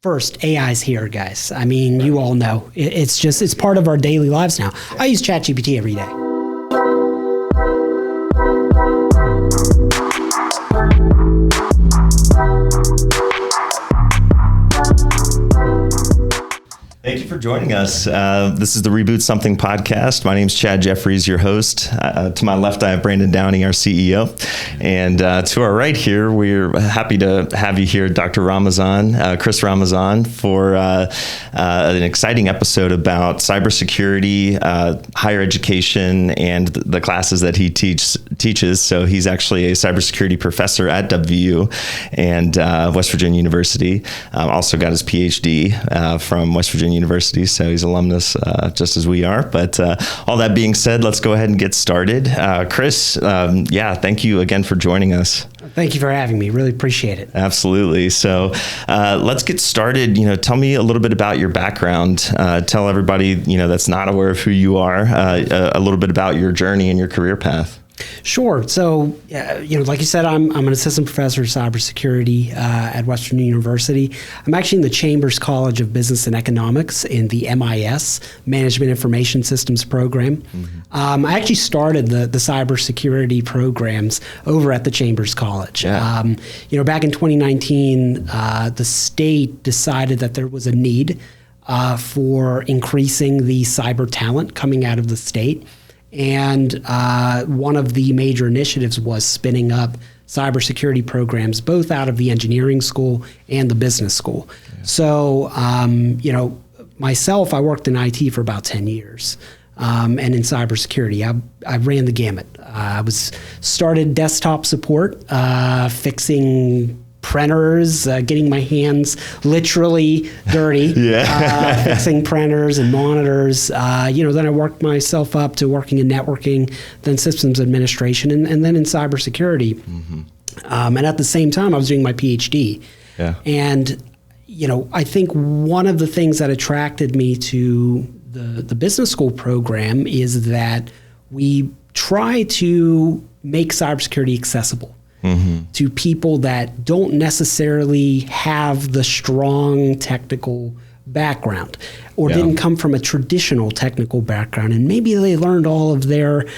First, AI is here, guys. I mean, you all know. It's part of our daily lives now. I use ChatGPT every day. Thank you for joining us. This is the Reboot Something podcast. My name is Chad Jeffries, your host. To my left, I have Brandon Downey, our CEO. And to our right here, we're happy to have you here, Dr. Ramezan, Chris Ramezan, for an exciting episode about cybersecurity, higher education, and the classes that he teaches. So he's actually a cybersecurity professor at WVU and West Virginia University. Also got his PhD from West Virginia University, so he's alumnus just as we are. But all that being said, let's go ahead and get started. Chris, thank you again for joining us. Thank you for having me. Really appreciate it. Absolutely. So let's get started. Tell me a little bit about your background. Tell everybody, that's not aware of who you are, a little bit about your journey and your career path. Sure. So, like you said, I'm an assistant professor of cybersecurity at West Virginia University. I'm actually in the Chambers College of Business and Economics in the MIS, Management Information Systems program. Mm-hmm. I actually started the cybersecurity programs over at the Chambers College. Yeah. Back in 2019, the state decided that there was a need for increasing the cyber talent coming out of the state. And one of the major initiatives was spinning up cybersecurity programs, both out of the engineering school and the business school. Yeah. So, myself, I worked in IT for about 10 years. And in cybersecurity, I ran the gamut. I started desktop support, fixing printers, getting my hands literally dirty, fixing printers and monitors. Then I worked myself up to working in networking, then systems administration, and then in cybersecurity. Mm-hmm. And at the same time, I was doing my PhD. Yeah. And, I think one of the things that attracted me to the business school program is that we try to make cybersecurity accessible. Mm-hmm. to people that don't necessarily have the strong technical background or didn't come from a traditional technical background. And maybe they learned all of their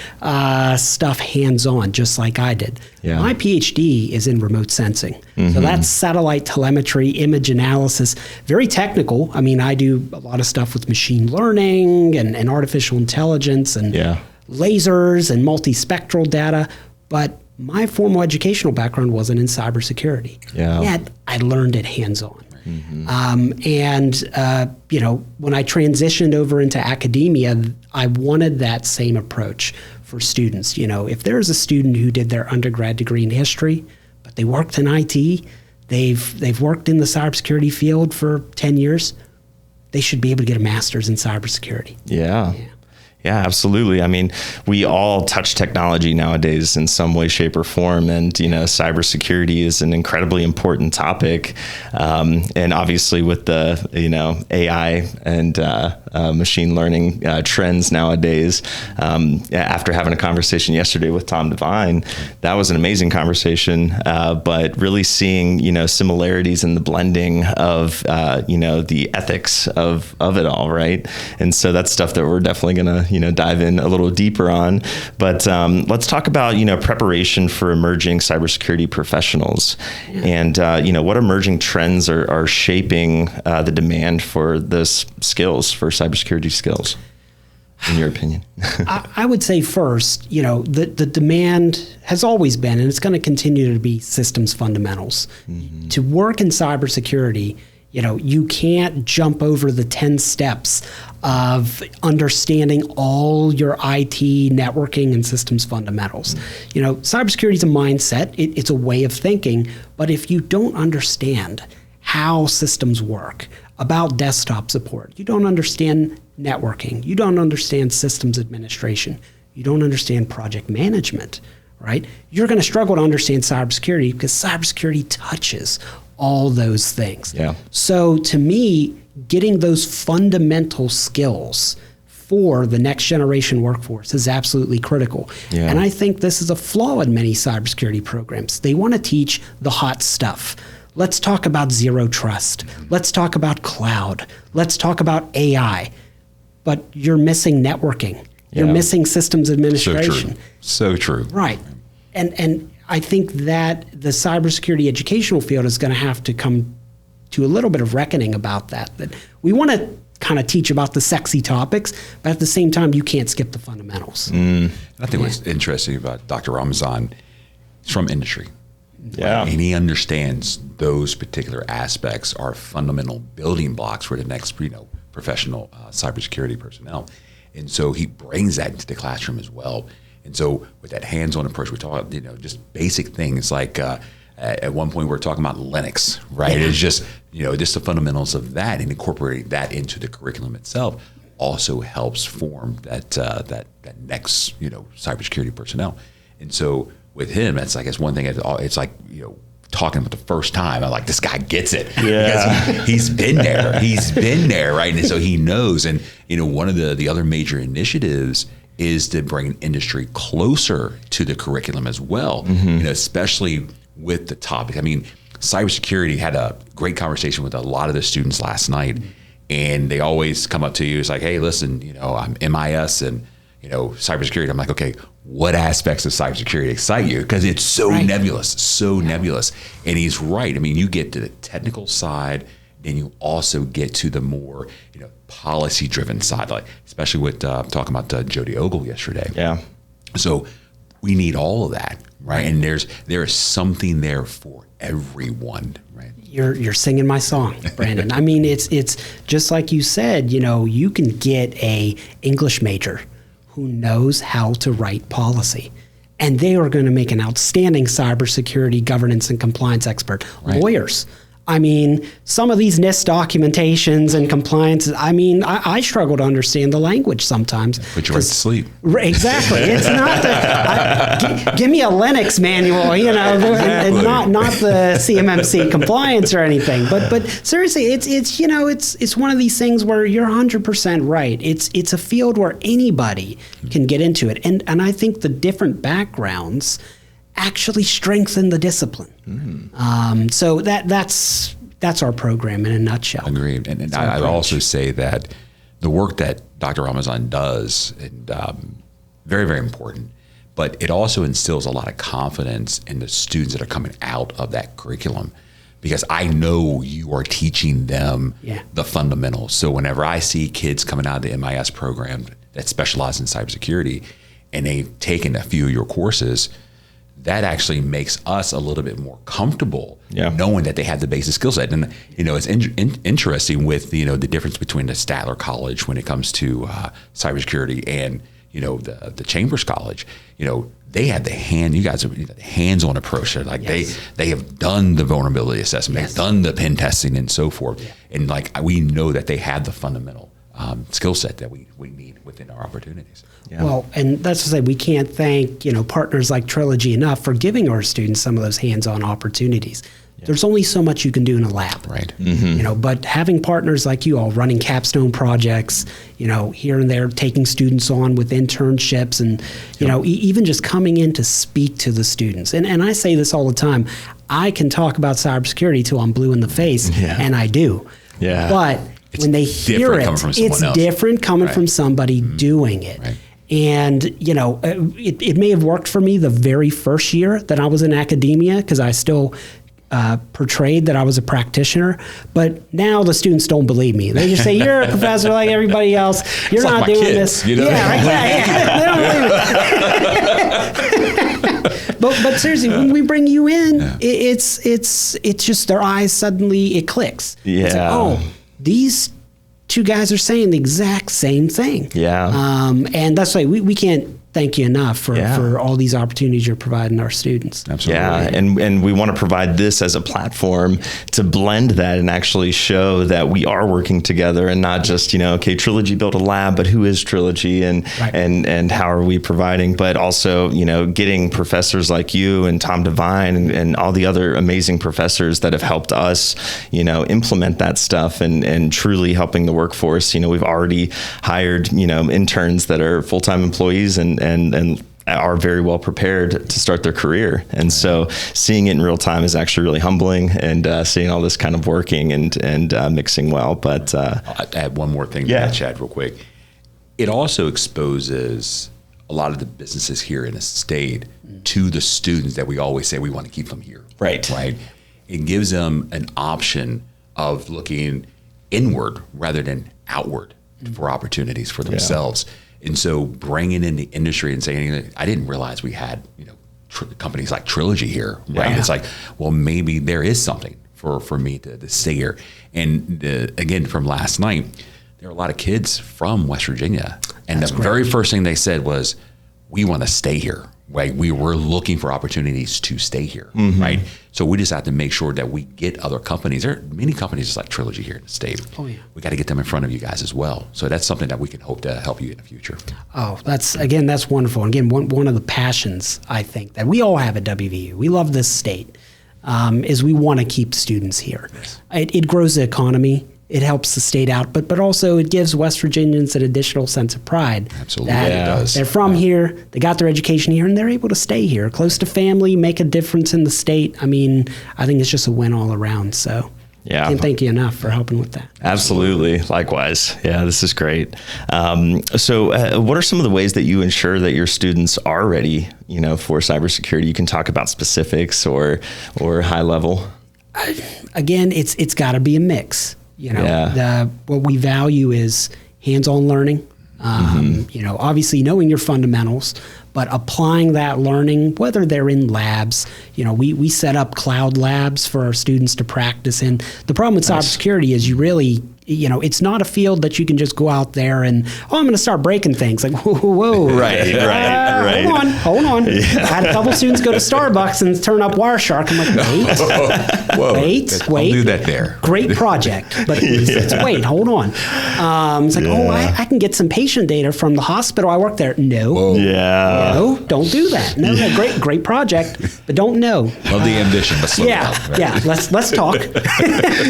stuff hands-on, just like I did. Yeah. My PhD is in remote sensing. Mm-hmm. So that's satellite telemetry, image analysis, very technical. I mean, I do a lot of stuff with machine learning and artificial intelligence and lasers and multispectral data. But my formal educational background wasn't in cybersecurity. Yeah. Yet I learned it hands-on. Mm-hmm. When I transitioned over into academia, I wanted that same approach for students. If there's a student who did their undergrad degree in history, but they worked in IT, they've worked in the cybersecurity field for 10 years, they should be able to get a master's in cybersecurity. Yeah. Yeah, absolutely. I mean, we all touch technology nowadays in some way, shape, or form. And, cybersecurity is an incredibly important topic. And obviously with the, AI and machine learning trends nowadays, after having a conversation yesterday with Tom Devine, that was an amazing conversation. But really seeing, similarities in the blending of, the ethics of it all, right? And so that's stuff that we're definitely going to, dive in a little deeper on. But let's talk about, preparation for emerging cybersecurity professionals and, what emerging trends are shaping the demand for those skills, for cybersecurity skills, in your opinion? I would say first, the demand has always been, and it's going to continue to be, systems fundamentals. Mm-hmm. To work in cybersecurity, you can't jump over the 10 steps of understanding all your IT networking and systems fundamentals. Mm-hmm. Cybersecurity is a mindset. It's a way of thinking. But if you don't understand how systems work, about desktop support, you don't understand networking, you don't understand systems administration, you don't understand project management, right? You're going to struggle to understand cybersecurity because cybersecurity touches all those things. Yeah. So to me, getting those fundamental skills for the next generation workforce is absolutely critical. Yeah. And I think this is a flaw in many cybersecurity programs. They want to teach the hot stuff, Let's talk about zero trust. Let's talk about cloud. Let's talk about AI. But you're missing networking. You're missing systems administration. So true. Right. And I think that the cybersecurity educational field is going to have to come to a little bit of reckoning about that. That we want to kind of teach about the sexy topics, but at the same time, you can't skip the fundamentals. I think what's interesting about Dr. Ramezan is from industry. Yeah. And he understands those particular aspects are fundamental building blocks for the next, professional cybersecurity personnel. And so he brings that into the classroom as well. And so with that hands-on approach, we're talking, just basic things like at one point we were talking about Linux, right? It's just, just the fundamentals of that and incorporating that into the curriculum itself also helps form that next, cybersecurity personnel. And so with him, that's, I guess, one thing. It's like, talking about the first time, I'm like, this guy gets it. Yeah. Because he's been there. He's been there, right? And so he knows. And, one of the other major initiatives is to bring industry closer to the curriculum as well, especially with the topic. I mean, cybersecurity, had a great conversation with a lot of the students last night, and they always come up to you. It's like, hey, listen, I'm MIS and, cybersecurity. I'm like, okay, what aspects of cybersecurity excite you? Because it's so nebulous. And he's right. I mean, you get to the technical side, then you also get to the more, policy-driven side, like especially with talking about Jody Ogle yesterday. Yeah. So we need all of that, right? And there is something there for everyone, right? You're singing my song, Brandon. I mean, it's just like you said. You can get a English major who knows how to write policy, and they are going to make an outstanding cybersecurity governance and compliance expert. Right. Lawyers. I mean, some of these NIST documentations and compliance, I struggle to understand the language sometimes. Put you right to sleep. Exactly. It's not give me a Linux manual, and not the CMMC compliance or anything. But seriously, it's one of these things where you're 100% right. It's a field where anybody can get into it. And I think the different backgrounds actually strengthen the discipline. So that's our program in a nutshell. Agreed. And I would also say that the work that Dr. Ramezan does, and very, very important, but it also instills a lot of confidence in the students that are coming out of that curriculum, because I know you are teaching them the fundamentals. So whenever I see kids coming out of the MIS program that specialize in cybersecurity, and they've taken a few of your courses, that actually makes us a little bit more comfortable knowing that they have the basic skill set. And, it's interesting with, the difference between the Statler College when it comes to cybersecurity and, the Chambers College. They have the hands-on approach. Like they have done the vulnerability assessment, they've done the pen testing and so forth. And we know that they have the fundamental skill set that we need within our opportunities. Yeah. Well, and that's to say we can't thank partners like Trilogy enough for giving our students some of those hands-on opportunities. Yeah. There's only so much you can do in a lab, right? But having partners like you all running capstone projects, here and there, taking students on with internships, and even just coming in to speak to the students. And I say this all the time: I can talk about cybersecurity till I'm blue in the face, and I do. Yeah, but when they hear it, it's different coming from somebody doing it. Right. And, it may have worked for me the very first year that I was in academia, because I still portrayed that I was a practitioner. But now the students don't believe me. They just say, you're a professor like everybody else. You're not doing this. Yeah, they don't believe it. But seriously, when we bring you in, it's just their eyes suddenly, it clicks. Yeah. It's like, these two guys are saying the exact same thing. Yeah. And that's why we can't thank you enough for all these opportunities you're providing our students. Absolutely. Yeah, and we want to provide this as a platform to blend that and actually show that we are working together, and not just, Trilogy built a lab, but who is Trilogy, and how are we providing, but also, getting professors like you and Tom Devine and all the other amazing professors that have helped us, implement that stuff and truly helping the workforce. We've already hired, interns that are full-time employees and are very well prepared to start their career. And so seeing it in real time is actually really humbling, and seeing all this kind of working and mixing well. But I'll add one more thing to that, Chad, real quick. It also exposes a lot of the businesses here in the state to the students that we always say we want to keep them here. Right. It gives them an option of looking inward rather than outward for opportunities for themselves. And so bringing in the industry and saying, I didn't realize we had, companies like Trilogy here, right? Yeah. It's like, well, maybe there is something for me to stay here. And again, from last night, there are a lot of kids from West Virginia. And the very first thing they said was, we want to stay here, right? We were looking for opportunities to stay here, right? So we just have to make sure that we get other companies. There are many companies just like Trilogy here in the state. Oh, yeah. We got to get them in front of you guys as well. So that's something that we can hope to help you in the future. Oh, that's wonderful. And again, one of the passions, I think, that we all have at WVU, we love this state, is we want to keep students here. Yes. It grows the economy. It helps the state out, but also it gives West Virginians an additional sense of pride. Absolutely. That It does. They're from here, they got their education here, and they're able to stay here, close to family, make a difference in the state. I mean, I think it's just a win all around. So Yeah. can't thank you enough for helping with that. Absolutely. Likewise. Yeah, this is great. So what are some of the ways that you ensure that your students are ready, for cybersecurity? You can talk about specifics or high level. Again, it's got to be a mix. What we value is hands-on learning. Obviously knowing your fundamentals, but applying that learning, whether they're in labs. We set up cloud labs for our students to practice in. The problem with cybersecurity is you really, it's not a field that you can just go out there and, I'm going to start breaking things. Like, whoa. Right. Hold on. Yeah. I had a couple students go to Starbucks and turn up Wireshark. I'm like, wait. Don't do that there. Great project, but wait, hold on. It's like, I can get some patient data from the hospital I work there. No. Whoa. Yeah. No, don't do that. No, great project, but don't know. Love the ambition, but slow down. Right? Yeah. Let's talk.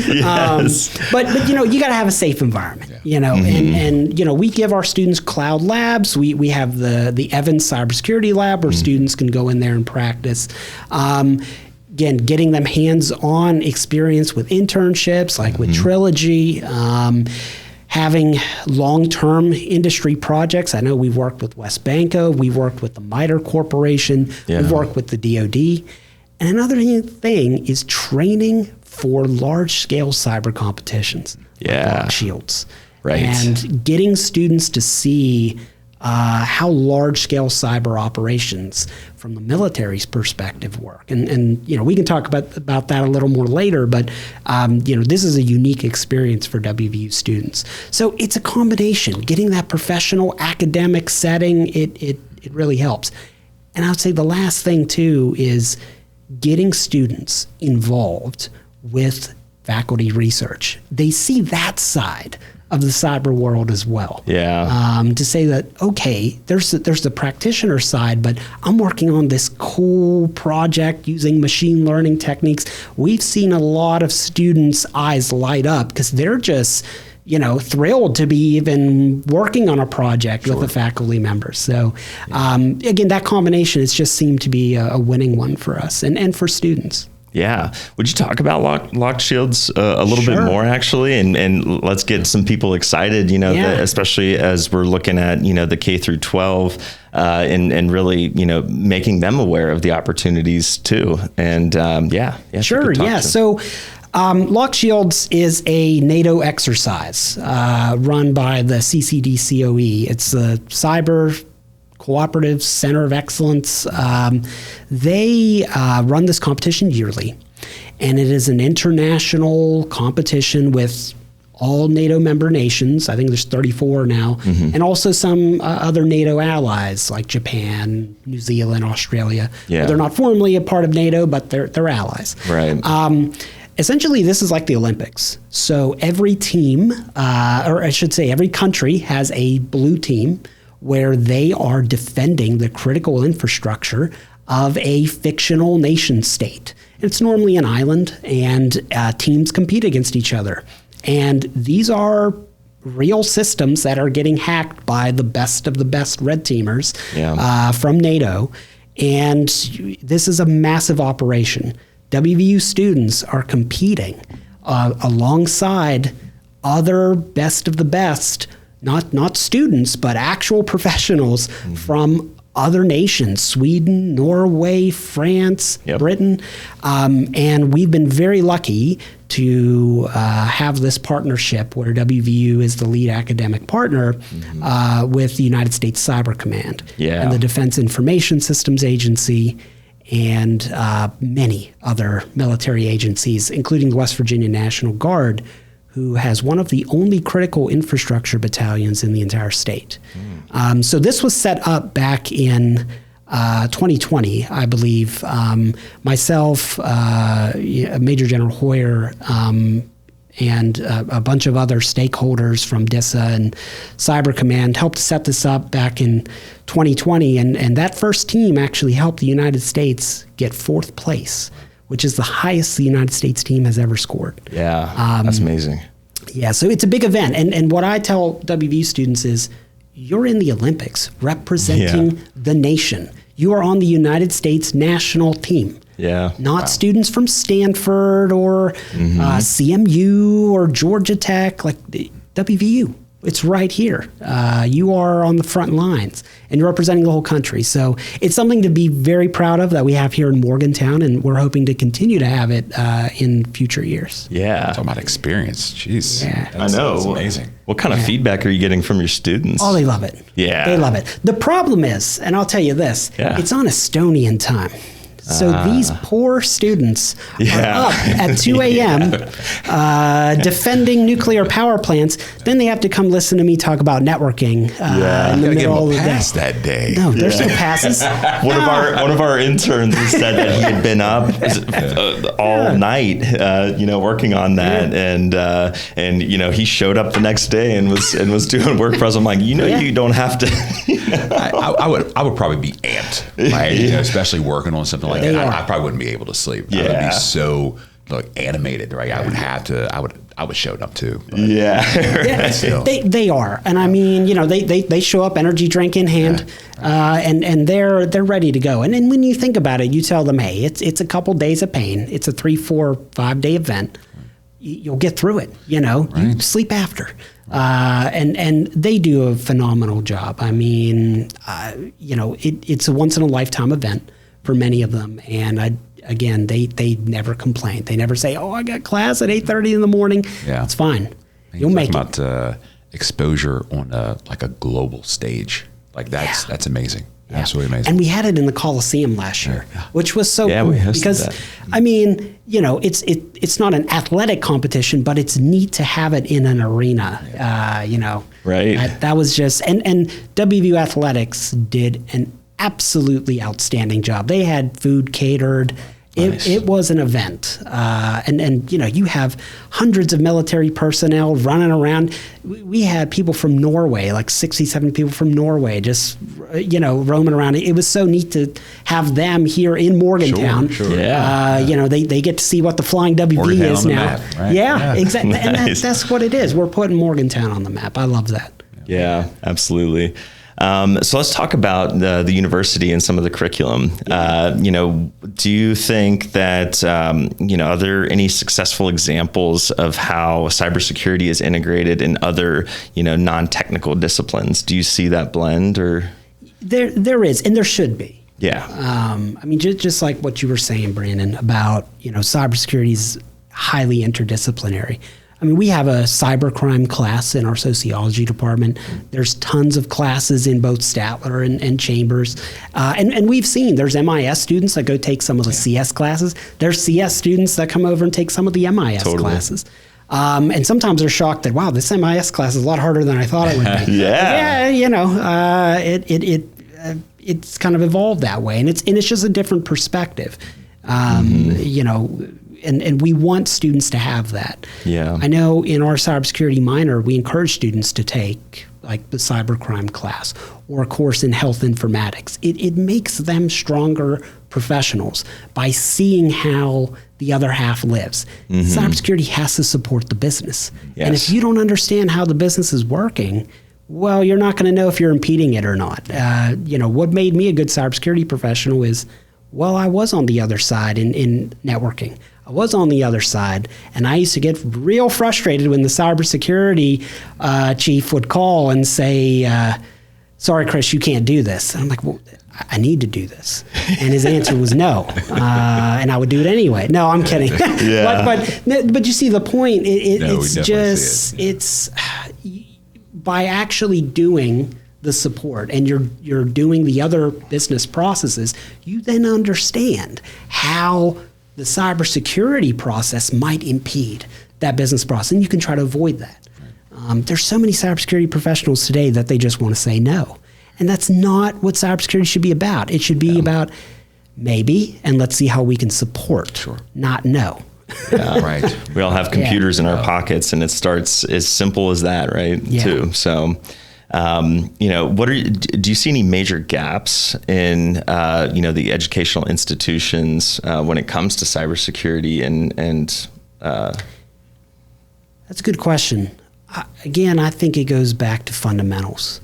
Yes. But you got to have a safe environment. And we give our students cloud labs. We have the Evans Cybersecurity Lab where students can go in there and practice. Again, getting them hands-on experience with internships, like with Trilogy. Having long-term industry projects. I know we've worked with West Banco. We've worked with the MITRE Corporation. Yeah. We've worked with the DoD. And another thing is training for large-scale cyber competitions. Yeah. Like Lock Shields. Right. And getting students to see how large-scale cyber operations from the military's perspective work. And we can talk about that a little more later, but this is a unique experience for WVU students. So it's a combination. Getting that professional academic setting, it really helps. And I would say the last thing, too, is getting students involved with faculty research. They see that side of the cyber world as well. Yeah. To say that, okay, there's the practitioner side, but I'm working on this cool project using machine learning techniques. We've seen a lot of students' eyes light up because they're just, thrilled to be even working on a project with a faculty member. So again, that combination has just seemed to be a winning one for us and for students. Yeah. Would you talk about Lock Shields a little bit more, actually? And let's get some people excited, especially as we're looking at, the K through 12 and really, making them aware of the opportunities too. And Sure. Yeah. So Lock Shields is a NATO exercise run by the CCDCOE. It's the Cyber Cooperative Center of Excellence. They run this competition yearly, and it is an international competition with all NATO member nations. I think there's 34 now, and also some other NATO allies like Japan, New Zealand, Australia. Yeah. They're not formally a part of NATO, but they're allies. Right. Essentially, this is like the Olympics. So every team, or I should say every country, has a blue team where they are defending the critical infrastructure of a fictional nation state. It's normally an island, and teams compete against each other. And these are real systems that are getting hacked by the best of the best red teamers from NATO. And this is a massive operation. WVU students are competing alongside other best of the best, not students, but actual professionals from other nations, Sweden, Norway, France, Britain. And we've been very lucky to have this partnership where WVU is the lead academic partner with the United States Cyber Command and the Defense Information Systems Agency and many other military agencies, including the West Virginia National Guard, who has one of the only critical infrastructure battalions in the entire state. So this was set up back in 2020, I believe. Myself, Major General Hoyer, and a bunch of other stakeholders from DISA and Cyber Command helped set this up back in 2020. And that first team actually helped the United States get 4th place, which is the highest the United States team has ever scored. Yeah, that's amazing. Yeah, so it's a big event. And what I tell WVU students is, you're in the Olympics representing the nation. You are on the United States national team. Not students from Stanford or CMU or Georgia Tech, like WVU. It's right here. You are on the front lines, and you're representing the whole country. So it's something to be very proud of that we have here in Morgantown, and we're hoping to continue to have it in future years. Talking about experience. Jeez. I know. That's amazing. What kind of feedback are you getting from your students? Oh, they love it. They love it. The problem is, and I'll tell you this, it's on Estonian time. So these poor students are up at 2 a.m. Defending nuclear power plants. Then they have to come listen to me talk about networking in the middle of the day. That day. No, there's no passes. One of our interns said that he had been up all night, working on that, and he showed up the next day and was doing work for us. I'm like, you don't have to. I would probably be amped, right? Especially working on something like that. I probably wouldn't be able to sleep. I would be so animated, right? I would have to. I would show up too. But, they are, and I mean, they show up, energy drink in hand, and they're ready to go. And then when you think about it, you tell them, hey, it's a couple days of pain. It's a 3, 4, 5 day event. You'll get through it. You sleep after. And they do a phenomenal job. I mean, it's a once in a lifetime event for many of them. And they never complain. They never say, oh, I got class at 8:30 in the morning. It's fine. You'll make it. About exposure on a global stage. That's amazing. Absolutely amazing. And we had it in the Coliseum last year, which was so cool because, I mean, it's not an athletic competition, but it's neat to have it in an arena, Right. That was just, and WVU Athletics did an absolutely outstanding job. They had food catered. Nice. It was an event. And you have hundreds of military personnel running around. We had people from Norway, like 67 people from Norway, just, roaming around. It was so neat to have them here in Morgantown. Sure. They get to see what the Flying WV Morgantown is on the now. map, right? Exactly. Nice. And that's what it is. We're putting Morgantown on the map. I love that. Yeah, absolutely. So let's talk about the university and some of the curriculum. Do you think that, are there any successful examples of how cybersecurity is integrated in other, non-technical disciplines? Do you see that blend or? There is, and there should be. Yeah. I mean, just like what you were saying, Brandon, about, cybersecurity is highly interdisciplinary. I mean, we have a cybercrime class in our sociology department. There's tons of classes in both Statler and Chambers. And we've seen there's MIS students that go take some of the CS classes. There's CS students that come over and take some of the MIS classes. And sometimes they're shocked that, wow, this MIS class is a lot harder than I thought it would be. It's kind of evolved that way. And it's just a different perspective. and we want students to have that. Yeah. I know in our cybersecurity minor, we encourage students to take like the cybercrime class or a course in health informatics. It makes them stronger professionals by seeing how the other half lives. Cybersecurity has to support the business. Yes. And if you don't understand how the business is working, well, you're not going to know if you're impeding it or not. What made me a good cybersecurity professional is, well, I was on the other side in networking. I was on the other side, and I used to get real frustrated when the cybersecurity chief would call and say, sorry, Chris, you can't do this. And I'm like, well, I need to do this. And his answer was no. And I would do it anyway. No, I'm kidding. But you see the point. It's by actually doing the support and you're doing the other business processes, you then understand how the cybersecurity process might impede that business process, and you can try to avoid that. There's so many cybersecurity professionals today that they just want to say no. And that's not what cybersecurity should be about. It should be about maybe, and let's see how we can support, not no. Yeah, right. We all have computers in our pockets, and it starts as simple as that, right? Yeah. Too. So, do you see any major gaps in, the educational institutions when it comes to cybersecurity and That's a good question. I think it goes back to fundamentals.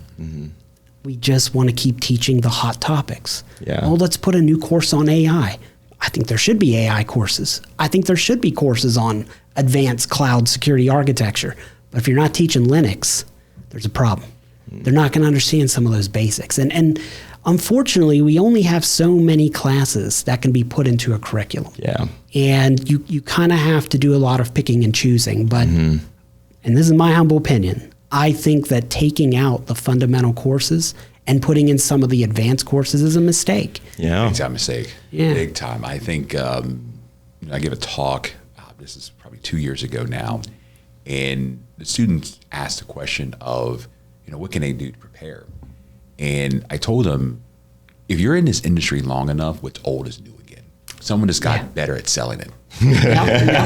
We just want to keep teaching the hot topics. Yeah. Well, let's put a new course on AI. I think there should be AI courses. I think there should be courses on advanced cloud security architecture. But if you're not teaching Linux, there's a problem. They're not going to understand some of those basics. And unfortunately, we only have so many classes that can be put into a curriculum. Yeah. And you kind of have to do a lot of picking and choosing. But, and this is my humble opinion, I think that taking out the fundamental courses and putting in some of the advanced courses is a mistake. Yeah. Big time mistake. Yeah. Big time. I think I gave a talk, this is probably 2 years ago now, and the students asked the question of, what can they do to prepare? And I told them, if you're in this industry long enough, what's old is new again. Someone has gotten better at selling it.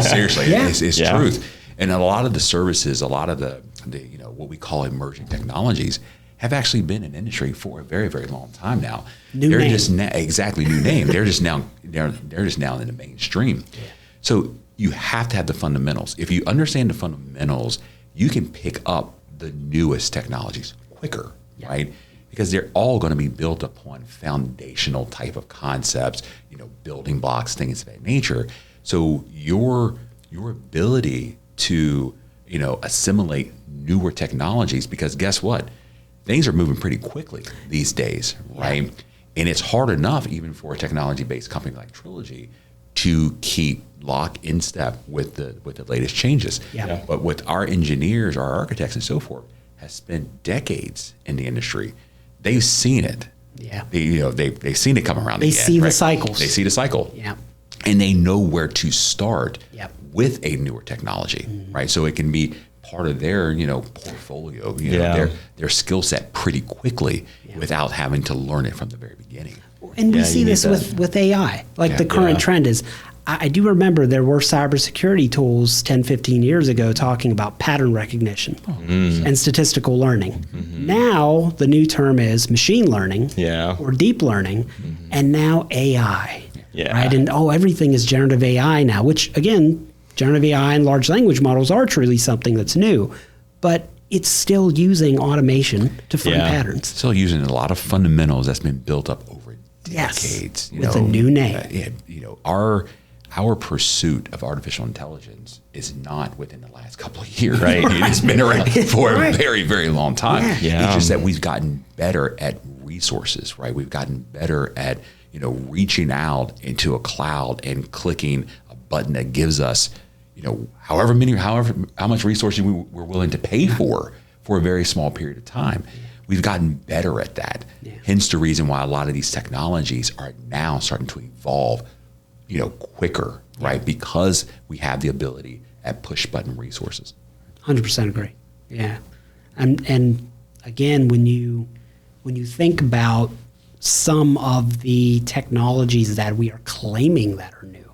Seriously, it's truth. And a lot of the services, a lot of the what we call emerging technologies have actually been in industry for a very, very long time now. New name. Exactly, new name. They're just now in the mainstream. Yeah. So you have to have the fundamentals. If you understand the fundamentals, you can pick up the newest technologies quicker, right? Because they're all going to be built upon foundational type of concepts, building blocks, things of that nature. So your ability to assimilate newer technologies, because guess what? Things are moving pretty quickly these days, right? And it's hard enough even for a technology-based company like Trilogy to keep lock in step with the latest changes. Yeah. But with our engineers, our architects and so forth, has spent decades in the industry. They've seen it. Yeah. They've seen it come around again. They see the cycles. They see the cycle. Yeah. And they know where to start Yep. with a newer technology, right? So it can be part of their, portfolio, their skill set pretty quickly without having to learn it from the very beginning. And we see this with AI. The current trend is, I do remember there were cybersecurity tools 10, 15 years ago talking about pattern recognition and statistical learning. Now the new term is machine learning or deep learning, and now AI. Right? And everything is generative AI now, which again, generative AI and large language models are truly something that's new, but it's still using automation to find patterns. Still using a lot of fundamentals that's been built up over decades. With a new name. Our pursuit of artificial intelligence is not within the last couple of years. Right. It's been around for a very, very long time. Yeah. It's just that we've gotten better at resources, right? We've gotten better at, reaching out into a cloud and clicking a button that gives us, how much resources we're willing to pay for a very small period of time. We've gotten better at that. Hence the reason why a lot of these technologies are now starting to evolve quicker, right? Because we have the ability at push button resources. 100% agree. Yeah. And again, when you think about some of the technologies that we are claiming that are new,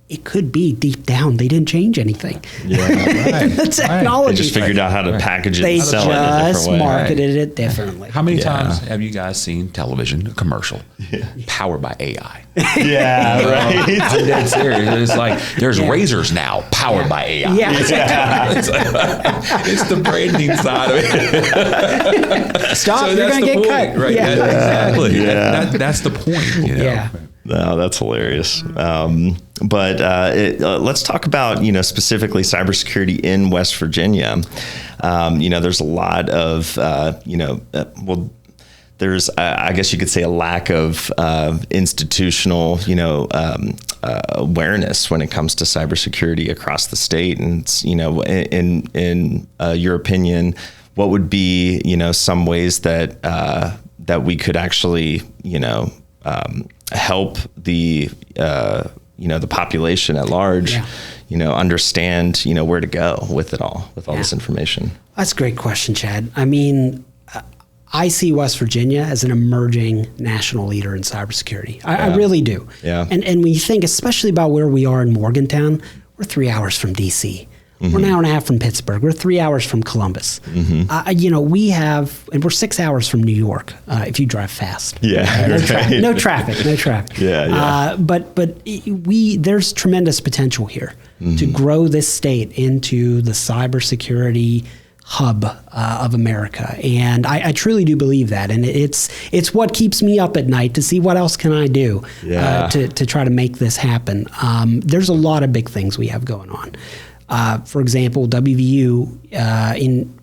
it could be deep down they didn't change anything. Yeah, right. The technology. They just figured out how to package it They and sell it in a different just way. marketed it differently. How many times have you guys seen television, a commercial, powered by AI? Yeah, right. I'm dead serious. It's like there's razors now powered by AI. Yeah. It's the branding side of it. Stop, you're going to get cut. Right? Yeah. Exactly. Yeah. That's the point. You know? Yeah. No, that's hilarious. But let's talk about, specifically cybersecurity in West Virginia. There's a lot of, there's, I guess you could say, a lack of institutional, awareness when it comes to cybersecurity across the state. And, in your opinion, what would be, some ways that that we could actually, help the the population at large, understand where to go with it all, with all this information? That's a great question, Chad. I mean, I see West Virginia as an emerging national leader in cybersecurity. I really do. Yeah. And when you think, especially about where we are in Morgantown, we're 3 hours from DC. Mm-hmm. We're an hour and a half from Pittsburgh. We're 3 hours from Columbus. Mm-hmm. We have, and we're 6 hours from New York if you drive fast. Yeah, no traffic. Yeah. But there's tremendous potential here to grow this state into the cybersecurity hub of America, and I truly do believe that. And it's what keeps me up at night to see what else can I do to try to make this happen. There's a lot of big things we have going on. For example, WVU in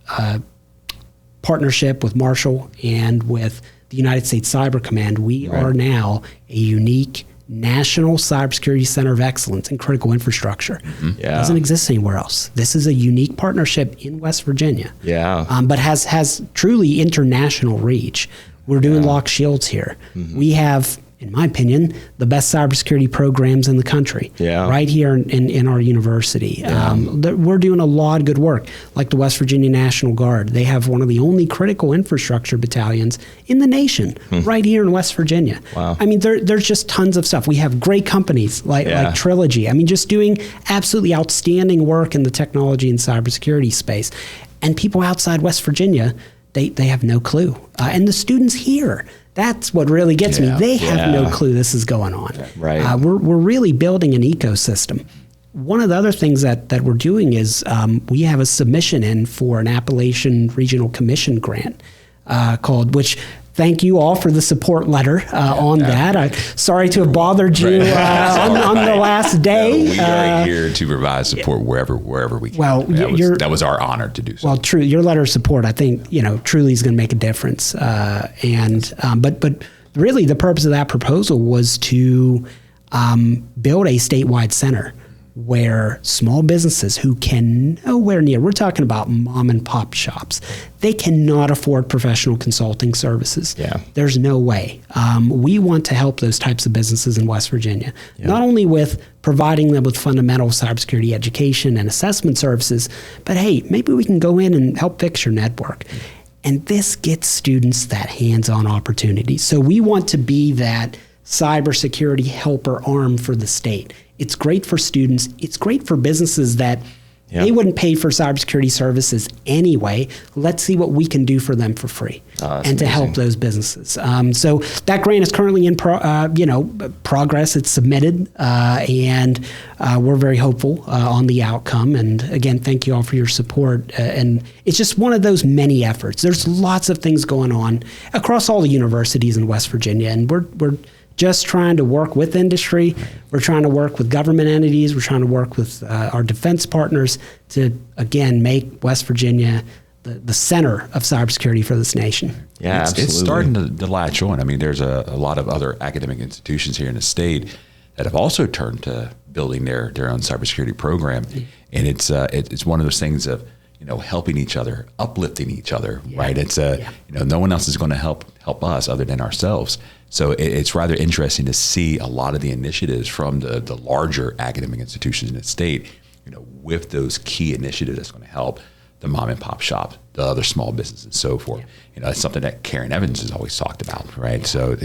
partnership with Marshall and with the United States Cyber Command, we are now a unique National Cybersecurity Center of Excellence in Critical Infrastructure. It doesn't exist anywhere else. This is a unique partnership in West Virginia, but has truly international reach. We're doing lock shields here. We have, in my opinion, the best cybersecurity programs in the country, right here in our university. We're doing a lot of good work, like the West Virginia National Guard. They have one of the only critical infrastructure battalions in the nation, right here in West Virginia. Wow. I mean, there's just tons of stuff. We have great companies like Trilogy. I mean, just doing absolutely outstanding work in the technology and cybersecurity space. And people outside West Virginia, they have no clue. And the students here, that's what really gets me. They have no clue this is going on. Right. We're really building an ecosystem. One of the other things that we're doing is we have a submission in for an Appalachian Regional Commission grant which thank you all for the support letter on that. Sorry to have bothered you on the last day. No, we are here to provide support wherever we can. Well, that was our honor to do so. Well, true. Your letter of support, I think, truly is going to make a difference. But really, the purpose of that proposal was to build a statewide center where small businesses who can nowhere near, we're talking about mom and pop shops, they cannot afford professional consulting services. There's no way. We want to help those types of businesses in West Virginia, not only with providing them with fundamental cybersecurity education and assessment services, but hey, maybe we can go in and help fix your network. And this gets students that hands-on opportunity. So we want to be that cybersecurity helper arm for the state. It's great for students. It's great for businesses that they wouldn't pay for cybersecurity services anyway. Let's see what we can do for them for free and to help those businesses. So that grant is currently in progress. It's submitted, and we're very hopeful on the outcome. And again, thank you all for your support. And it's just one of those many efforts. There's lots of things going on across all the universities in West Virginia, and we're just trying to work with industry. We're trying to work with government entities. We're trying to work with our defense partners to, again, make West Virginia the center of cybersecurity for this nation. Yeah, absolutely. It's starting to latch on. I mean, there's a lot of other academic institutions here in the state that have also turned to building their own cybersecurity program. And it's one of those things of, helping each other, uplifting each other, right? It's no one else is going to help us other than ourselves. So it's rather interesting to see a lot of the initiatives from the larger academic institutions in the state, with those key initiatives that's going to help the mom and pop shop, the other small businesses, and so forth. Yeah. It's something that Karen Evans has always talked about, right? Yeah. So,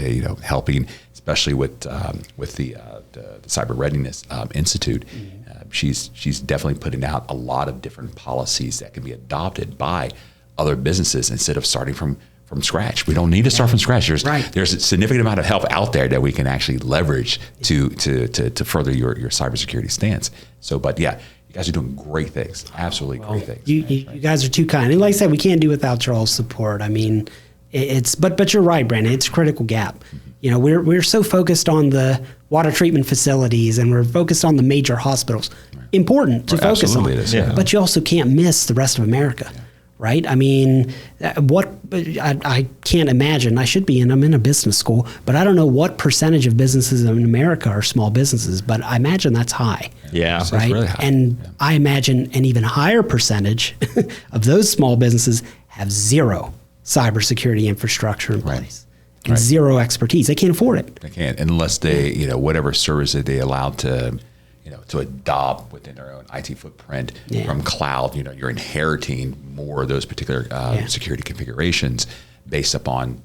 helping, especially with the Cyber Readiness Institute, she's definitely putting out a lot of different policies that can be adopted by other businesses instead of starting from scratch. We don't need to start from scratch. There's a significant amount of help out there that we can actually leverage to further your cybersecurity stance. So, but yeah, you guys are doing great things. Absolutely great things. You guys are too kind. And like I said, we can't do without your all support. I mean, but you're right, Brandon. It's a critical gap. We're so focused on the water treatment facilities and we're focused on the major hospitals. Right. Important to focus on. It is, yeah. But you also can't miss the rest of America. Yeah. Right? I mean, I can't imagine. I'm in a business school, but I don't know what percentage of businesses in America are small businesses, but I imagine that's high. Yeah. Right? That's really high. And I imagine an even higher percentage of those small businesses have zero cybersecurity infrastructure in place. And zero expertise. They can't afford it. They can't, unless they, whatever service that they allowed to adopt within their own IT footprint from cloud. You're inheriting more of those particular security configurations based upon,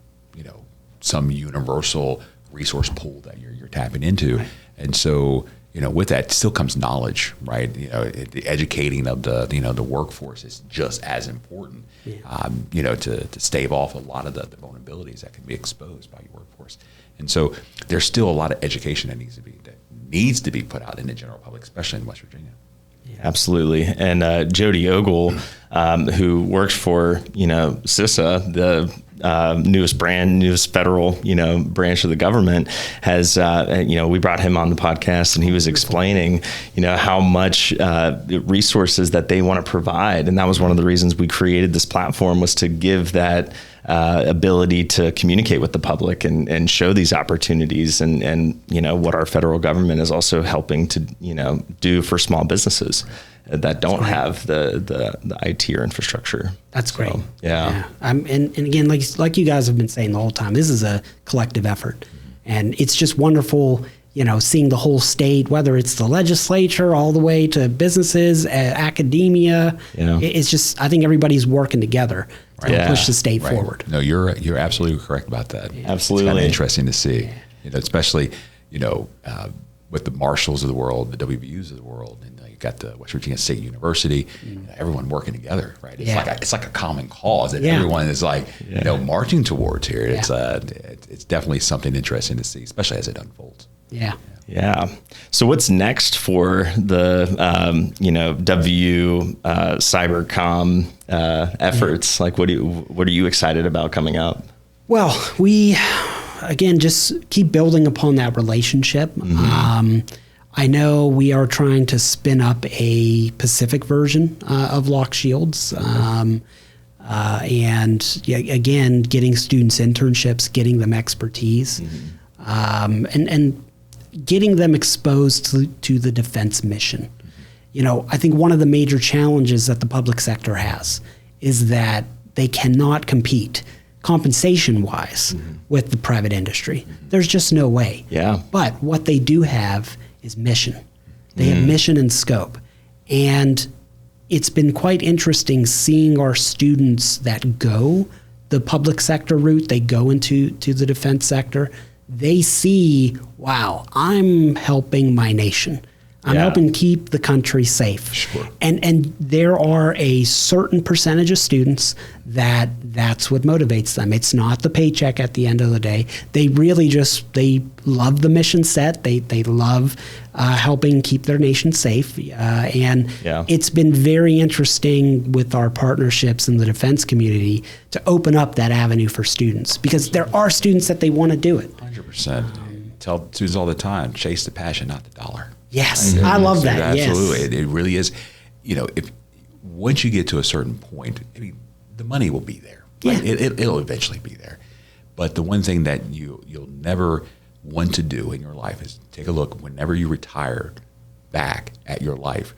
some universal resource pool that you're tapping into. Right. And so, with that still comes knowledge, right? The educating of the workforce is just as important, to stave off a lot of the vulnerabilities that can be exposed by your workforce. And so there's still a lot of education that needs to be put out in the general public, especially in West Virginia. Yeah. Absolutely. And Jody Ogle, who works for, CISA, the newest federal, branch of the government, has, we brought him on the podcast and he was explaining, how much resources that they want to provide. And that was one of the reasons we created this platform, was to give that ability to communicate with the public and show these opportunities and what our federal government is also helping to, do for small businesses that don't have the IT or infrastructure. That's great. So, yeah. And again, like you guys have been saying the whole time, this is a collective effort. And it's just wonderful, seeing the whole state, whether it's the legislature all the way to businesses, academia. It's just, I think everybody's working together to push the state forward. No, you're absolutely correct about that. Yeah. Absolutely. It's kind of interesting to see, especially, with the marshals of the world, the WVUs of the world, and you got the West Virginia State University, everyone working together, right? It's like a common cause that everyone is marching towards here. Yeah. It's definitely something interesting to see, especially as it unfolds. Yeah. So what's next for the WVU cybercom efforts? Like, what are you excited about coming up? Well, we again just keep building upon that relationship. I know we are trying to spin up a Pacific version of Lock Shields, and again, getting students internships, getting them expertise, and getting them exposed to the defense mission. I think one of the major challenges that the public sector has is that they cannot compete compensation-wise with the private industry. There's just no way. Yeah. But what they do have is mission. They have mission and scope. And it's been quite interesting seeing our students that go the public sector route, they go into the defense sector, they see, wow, I'm helping my nation. I'm helping keep the country safe. Sure. And there are a certain percentage of students that's what motivates them. It's not the paycheck at the end of the day. They really they love the mission set. They love helping keep their nation safe. And it's been very interesting with our partnerships in the defense community to open up that avenue for students, because there are students that they want to do it. 100%. Tell students all the time, chase the passion, not the dollar. Yes, I love that. Absolutely. Yes. It really is. If once you get to a certain point, the money will be there. Right? Yeah. It'll eventually be there. But the one thing that you'll never want to do in your life is take a look whenever you retire back at your life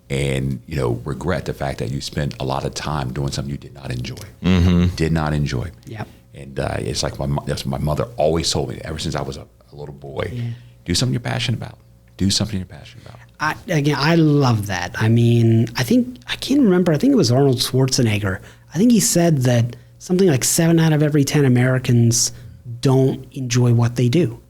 and regret the fact that you spent a lot of time doing something you did not enjoy. Did not enjoy. Yep. And it's like that's what my mother always told me ever since I was a little boy. Do something you're passionate about. Do something you're passionate about. I love that. I mean, I can't remember. I think it was Arnold Schwarzenegger. I think he said that something like 7 out of every 10 Americans don't enjoy what they do.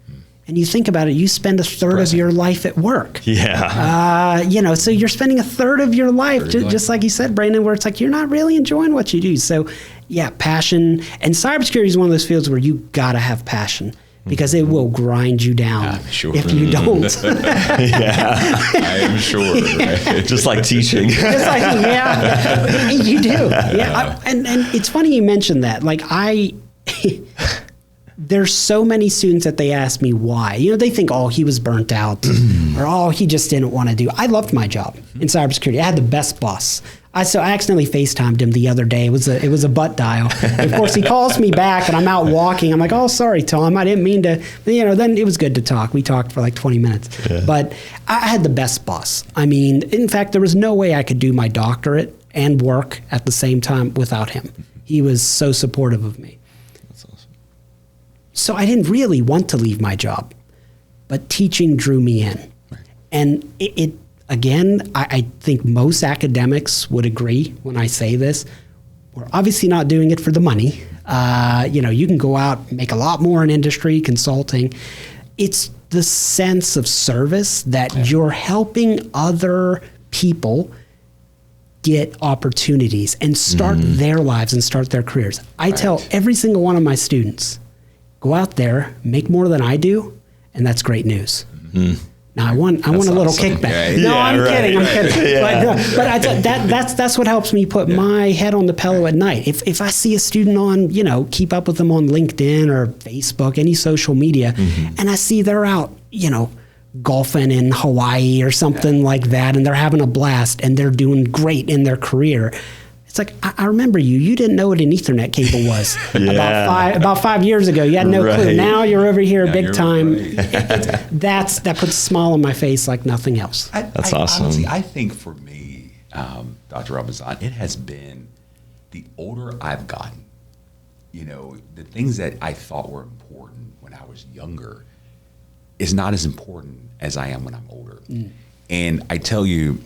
And you think about it, you spend a third of your life at work. Yeah. So you're spending a third of your life, just like you said, Brandon, where it's like you're not really enjoying what you do. So, yeah, passion. And cybersecurity is one of those fields where you got to have passion because it will grind you down if you don't. Yeah, I am sure. Right? Just like teaching. It's like, yeah, you do. Yeah. And it's funny you mentioned that. Like, there's so many students that they ask me why. They think, oh, he was burnt out or, oh, he just didn't want to do. I loved my job in cybersecurity. I had the best boss. So I accidentally FaceTimed him the other day. It was a butt dial. Of course, he calls me back and I'm out walking. I'm like, oh, sorry, Tom. I didn't mean to. Then it was good to talk. We talked for like 20 minutes. Yeah. But I had the best boss. I mean, in fact, there was no way I could do my doctorate and work at the same time without him. He was so supportive of me. That's awesome. So I didn't really want to leave my job, but teaching drew me in. Right. And it again, I think most academics would agree when I say this. We're obviously not doing it for the money. You can go out and make a lot more in industry, consulting. It's the sense of service that you're helping other people get opportunities and start their lives and start their careers. I tell every single one of my students, go out there, make more than I do, and that's great news. Mm-hmm. Now I want a little kickback. Yeah. No, I'm kidding. Yeah. But that's what helps me put my head on the pillow at night. If I see a student on, keep up with them on LinkedIn or Facebook, any social media, and I see they're out, golfing in Hawaii or something like that, and they're having a blast and they're doing great in their career. It's like, I remember you didn't know what an Ethernet cable was about 5 years ago. You had no clue. Now you're over here big time. That puts a smile on my face like nothing else. That's awesome. Honestly, I think for me, Dr. Ramezan, it has been the older I've gotten, the things that I thought were important when I was younger is not as important as I am when I'm older. And I tell you,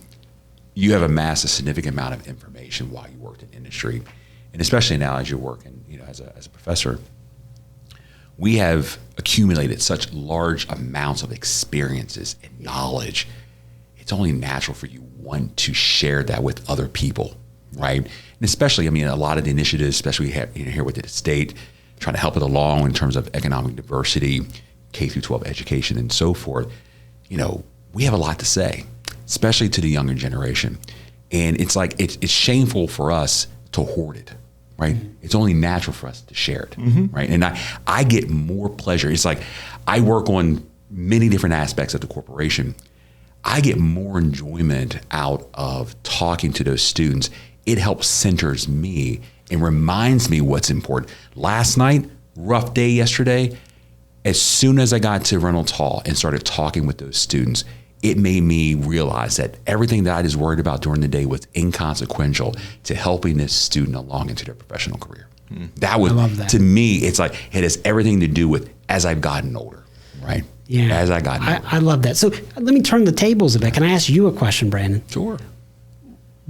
you have amassed a significant amount of information while you worked in industry, and especially now as you're working, as a professor, we have accumulated such large amounts of experiences and knowledge. It's only natural for you want to share that with other people, right? And especially, a lot of the initiatives, especially here with the state, trying to help it along in terms of economic diversity, K through 12 education, and so forth. We have a lot to say, especially to the younger generation. And it's like, it's shameful for us to hoard it, right? It's only natural for us to share it, right? And I get more pleasure. It's like, I work on many different aspects of the corporation. I get more enjoyment out of talking to those students. It helps centers me and reminds me what's important. Last night, rough day yesterday, as soon as I got to Reynolds Hall and started talking with those students, it made me realize that everything that I was worried about during the day was inconsequential to helping this student along into their professional career. That was, to me, it's like, it has everything to do with as I've gotten older, right? Yeah. As I got older. I love that. So let me turn the tables a bit. Can I ask you a question, Brandon? Sure.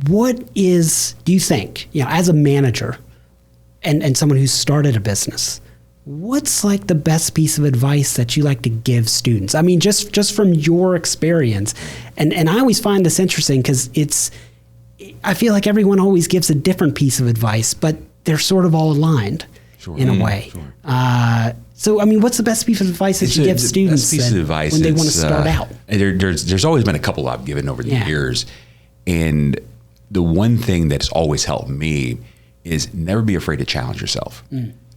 Do you think, as a manager and someone who's started a business, what's like the best piece of advice that you like to give students? I mean, just from your experience. And I always find this interesting because I feel like everyone always gives a different piece of advice, but they're sort of all aligned in a way. Sure. So, what's the best piece of advice that you give students when they want to start out? There's always been a couple I've given over the years. And the one thing that's always helped me is never be afraid to challenge yourself.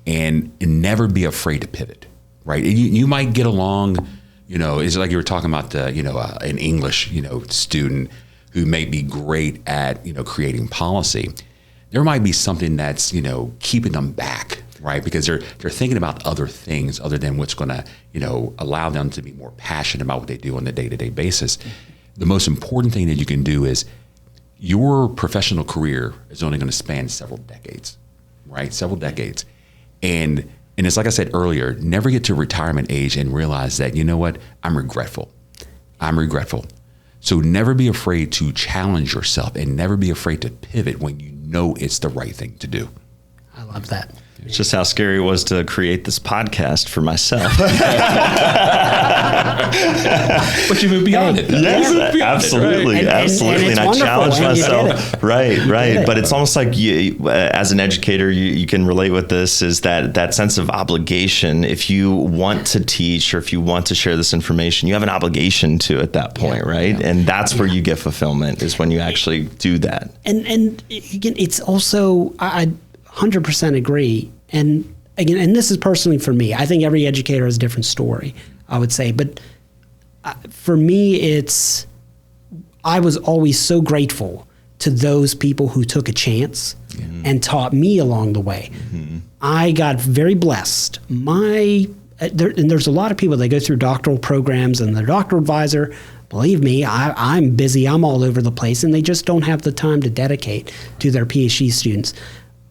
And never be afraid to pivot, right? You might get along, it's like you were talking about, an English, student who may be great at, creating policy. There might be something that's, keeping them back, right? Because they're thinking about other things other than what's going to, allow them to be more passionate about what they do on a day-to-day basis. The most important thing that you can do is your professional career is only going to span several decades, right? Several decades. And it's like I said earlier, never get to retirement age and realize that, I'm regretful. I'm regretful. So never be afraid to challenge yourself and never be afraid to pivot when you know it's the right thing to do. I love that. It's just how scary it was to create this podcast for myself. But you move beyond it. Yes, absolutely, absolutely. And I challenge myself. Right. But it's almost like you, as an educator, you can relate with this, is that sense of obligation. If you want to teach or if you want to share this information, you have an obligation to at that point, right? Yeah. And that's where you get fulfillment, is when you actually do that. And again, it's also, I 100% agree. And again, and this is personally for me, I think every educator has a different story, I would say. But for me, I was always so grateful to those people who took a chance and taught me along the way. Mm-hmm. I got very blessed. And there's a lot of people that go through doctoral programs, and their doctoral advisor, believe me, I'm busy, I'm all over the place, and they just don't have the time to dedicate to their PhD students.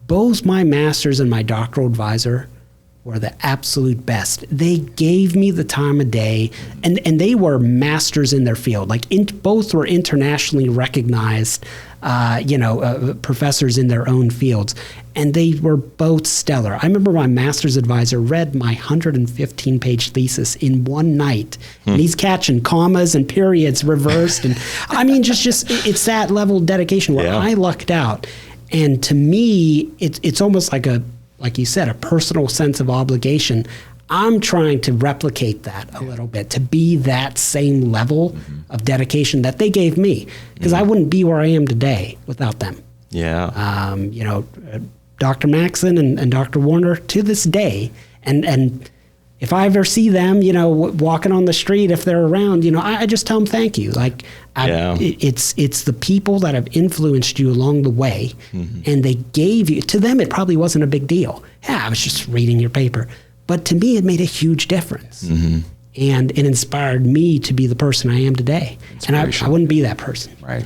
Both my master's and my doctoral advisor were the absolute best. They gave me the time of day, and they were masters in their field. Like both were internationally recognized, professors in their own fields, and they were both stellar. I remember my master's advisor read my 115-page thesis in one night, and he's catching commas and periods reversed, and I mean, just it's that level of dedication where I lucked out. And to me, it's almost like you said, a personal sense of obligation. I'm trying to replicate that a little bit, to be that same level of dedication that they gave me, because I wouldn't be where I am today without them. Yeah. Dr. Maxon and Dr. Warner, to this day, and if I ever see them, walking on the street, if they're around, I just tell them thank you. Like, it's the people that have influenced you along the way, and they gave you, to them, it probably wasn't a big deal. Yeah, I was just reading your paper. But to me, it made a huge difference. And it inspired me to be the person I am today. And I wouldn't be that person. Right.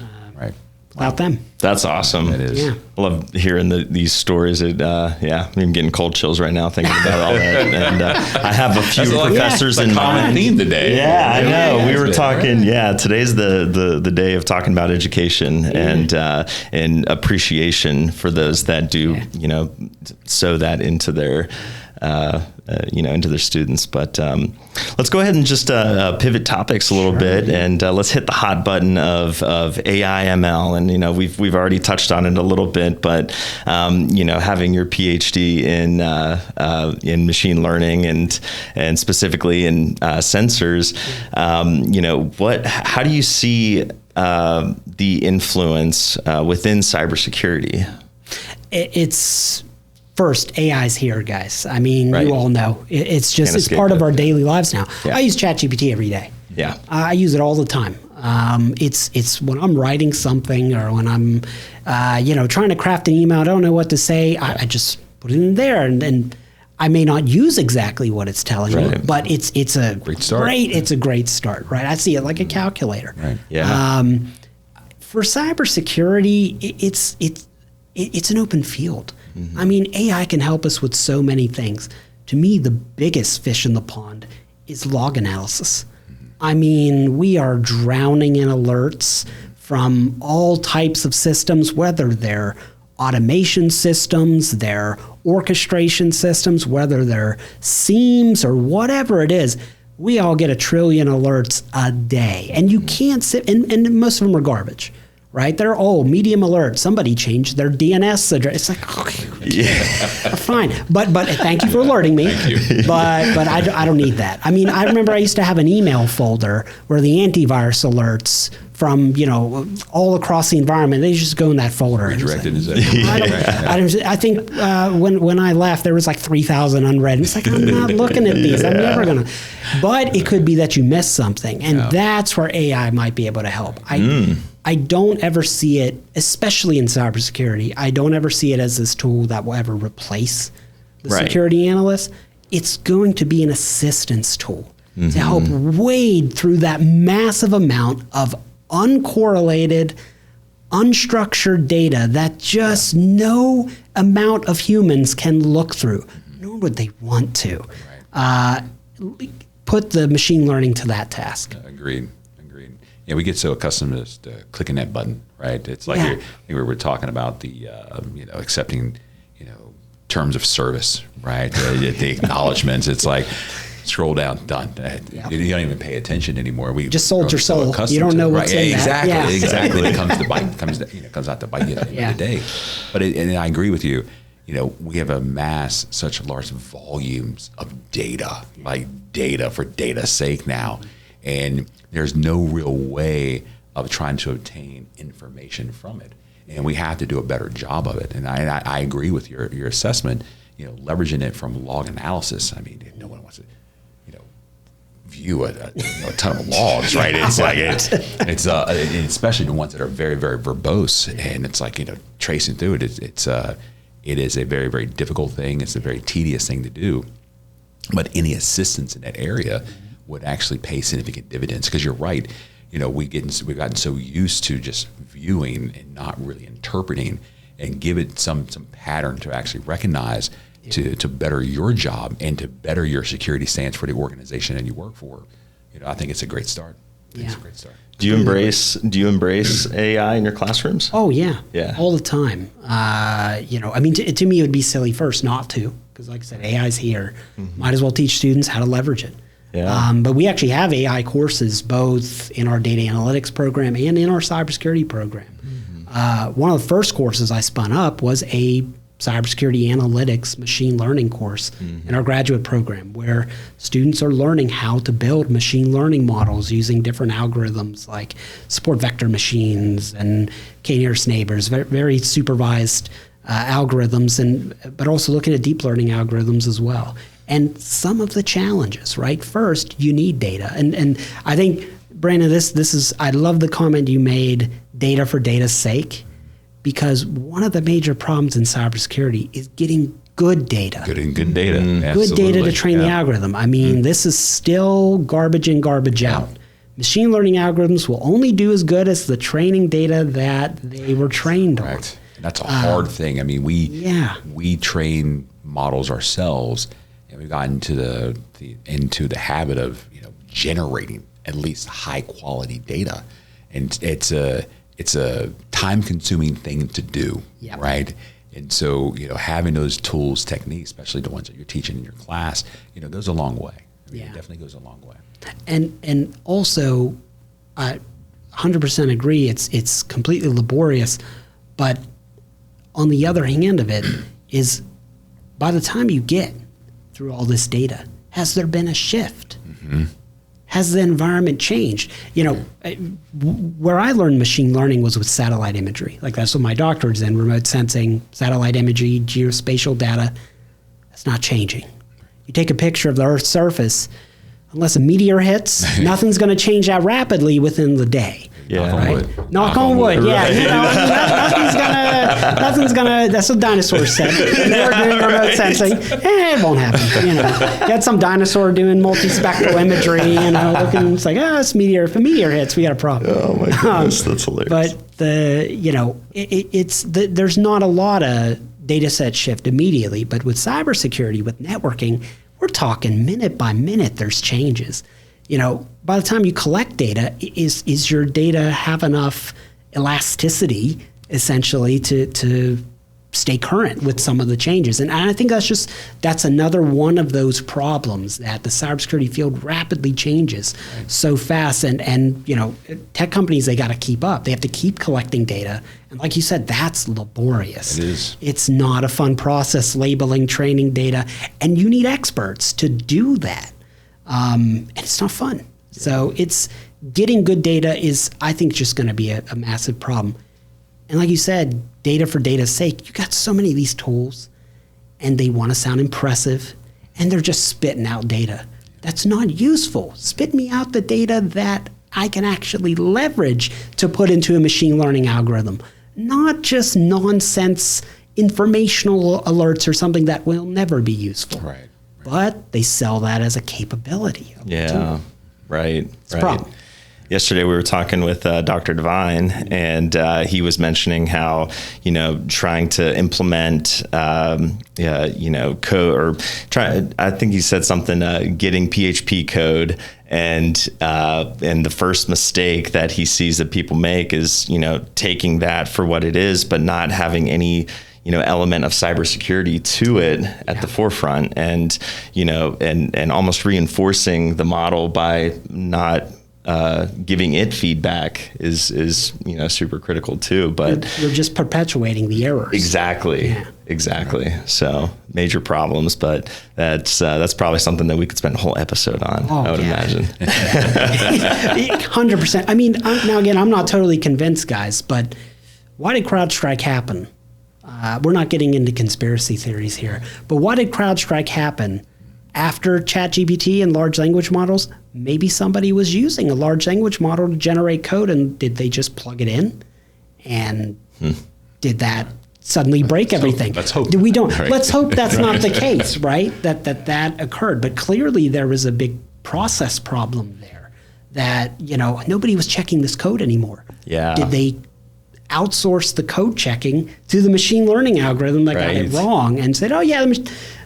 Without them. That's awesome. It is. Yeah. I love hearing these stories. I'm getting cold chills right now thinking about all that. And I have a few professors in mind. Theme today. Yeah, I know. We were talking. Today's the day of talking about education and appreciation for those that do sow that into their into their students. But let's go ahead and just pivot topics a little bit, and let's hit the hot button of AI ML. And we've already touched on it a little bit, but having your PhD in machine learning and specifically in sensors, how do you see the influence within cybersecurity? It's first, AI's here, guys. I mean, you all know. It's part of our daily lives now. Yeah. I use ChatGPT every day. Yeah. I use it all the time. It's when I'm writing something, or when I'm, trying to craft an email, I don't know what to say. I just put it in there, and I may not use exactly what it's telling me, but it's a great start. It's a great start, right? I see it like a calculator. Right. Yeah. For cybersecurity, it's an open field. I mean, AI can help us with so many things. To me, the biggest fish in the pond is log analysis. I mean, we are drowning in alerts from all types of systems, whether they're automation systems, they're orchestration systems, whether they're SIEMs or whatever it is. We all get 1 trillion alerts a day, and you can't sit, and most of them are garbage. Right? They're medium alert. Somebody changed their DNS address. It's like, okay, fine. But thank you for alerting me. But I don't need that. I mean, I remember I used to have an email folder where the antivirus alerts from all across the environment, they just go in that folder. Redirected. I think when I left, there was like 3,000 unread. It's like, I'm not looking at these. I'm never gonna. But it could be that you missed something, and that's where AI might be able to help. I don't ever see it, especially in cybersecurity, I don't ever see it as this tool that will ever replace the security analyst. It's going to be an assistance tool to help wade through that massive amount of uncorrelated, unstructured data that just no amount of humans can look through, nor would they want to. Put the machine learning to that task. Agreed. we get so accustomed to clicking that button, right? It's like we were talking about the accepting terms of service, right? The acknowledgments. It's like scroll down, done. You don't even pay attention anymore. We just sold your soul. You don't know what's in exactly, that. Exactly. It comes out to bite you at the end of the day. But and I agree with you. We have amassed such large volumes of data, like data for data's sake now, and there's no real way of trying to obtain information from it. And we have to do a better job of it. And I agree with your assessment. Leveraging it from log analysis. I mean, no one wants to, view a ton of logs, right? It's like it's especially the ones that are very, very verbose, and it's like tracing through it. It is a very, very difficult thing. It's a very tedious thing to do. But any assistance in that area would actually pay significant dividends, because you're right. We've gotten so used to just viewing and not really interpreting, and give it some pattern to actually recognize to better your job and to better your security stance for the organization that you work for. I think it's a great start. It's a great start. Do you embrace AI in your classrooms? Oh yeah, all the time. To me, it would be silly first not to, because like I said, AI is here. Might as well teach students how to leverage it. Yeah. But we actually have AI courses both in our data analytics program and in our cybersecurity program. One of the first courses I spun up was a cybersecurity analytics machine learning course in our graduate program, where students are learning how to build machine learning models using different algorithms like support vector machines and k-nearest neighbors, very supervised algorithms, but also looking at deep learning algorithms as well. And some of the challenges, right? First, you need data. And I think, Brandon, this is, I love the comment you made, data for data's sake, because one of the major problems in cybersecurity is getting good data. Good data. Good data to train the algorithm. I mean, this is still garbage in, garbage out. Machine learning algorithms will only do as good as the training data that they were trained on. And that's a hard thing. I mean, we train models ourselves, and we've gotten into the habit of generating at least high quality data, and it's a time consuming thing to do, right? And so having those tools, techniques, especially the ones that you're teaching in your class, goes a long way. It definitely goes a long way. And also, I 100% agree. It's completely laborious, but on the other hand of it is, by the time you get through all this data, has there been a shift? Has the environment changed? Where I learned machine learning was with satellite imagery. Like that's what my doctorate's in, remote sensing, satellite imagery, geospatial data. That's not changing. You take a picture of the Earth's surface, unless a meteor hits, nothing's going to change that rapidly within the day. Knock on wood. Nothing's gonna. That's what dinosaurs said. They're doing remote sensing. It won't happen. You had some dinosaur doing multispectral imagery. Looking. It's like, it's meteor. If a meteor hits, we got a problem. Oh my goodness, that's hilarious. But there's not a lot of data set shift immediately. But with cybersecurity, with networking, we're talking minute by minute. There's changes. By the time you collect data, is your data have enough elasticity, essentially, to stay current with some of the changes? And I think that's another one of those problems, that the cybersecurity field rapidly changes so fast. And tech companies, they got to keep up. They have to keep collecting data. And like you said, that's laborious. It is. It's not a fun process, labeling, training data. And you need experts to do that. And it's not fun. So it's getting good data is, I think, just going to be a massive problem. And like you said, data for data's sake, you got so many of these tools and they want to sound impressive and they're just spitting out data. That's not useful. Spit me out the data that I can actually leverage to put into a machine learning algorithm, not just nonsense informational alerts or something that will never be useful. Right. But they sell that as a capability. Yeah, right. It's a problem. Yesterday we were talking with Dr. Devine, and he was mentioning how, trying to implement, code, or I think he said something, getting PHP code. And the first mistake that he sees that people make is, taking that for what it is, but not having any, element of cybersecurity to it at the forefront, and, and almost reinforcing the model by not giving it feedback is super critical too. But you're just perpetuating the errors. Exactly. So major problems, but that's probably something that we could spend a whole episode on. I would imagine. 100%. I mean, now again, I'm not totally convinced, guys, but why did CrowdStrike happen? We're not getting into conspiracy theories here, but why did CrowdStrike happen? After ChatGPT and large language models, maybe somebody was using a large language model to generate code, and did they just plug it in? And did that suddenly break everything? Let's hope. We don't. Right. Let's hope that's not the case, right? That occurred. But clearly there was a big process problem there that, nobody was checking this code anymore. Yeah. Did they outsource the code checking to the machine learning algorithm that got it wrong and said,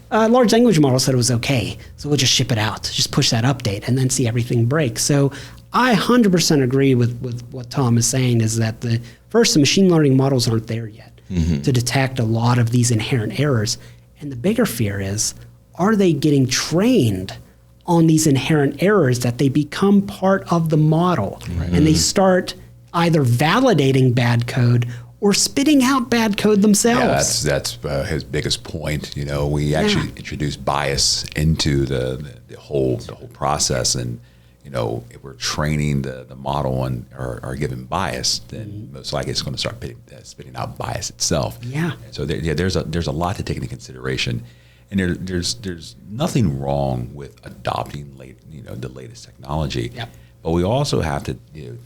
large language model said it was okay, so we'll just ship it out, just push that update, and then see everything break. So I 100% agree with what Tom is saying, is that the machine learning models aren't there yet to detect a lot of these inherent errors. And the bigger fear is, are they getting trained on these inherent errors that they become part of the model, and they start either validating bad code or spitting out bad code themselves? Yeah, that's his biggest point. We actually introduced bias into the whole process, and if we're training the model and are given bias, then most likely it's going to start spitting out bias itself. Yeah. And so there's a lot to take into consideration, and there's nothing wrong with adopting the latest technology. Yep. But we also have to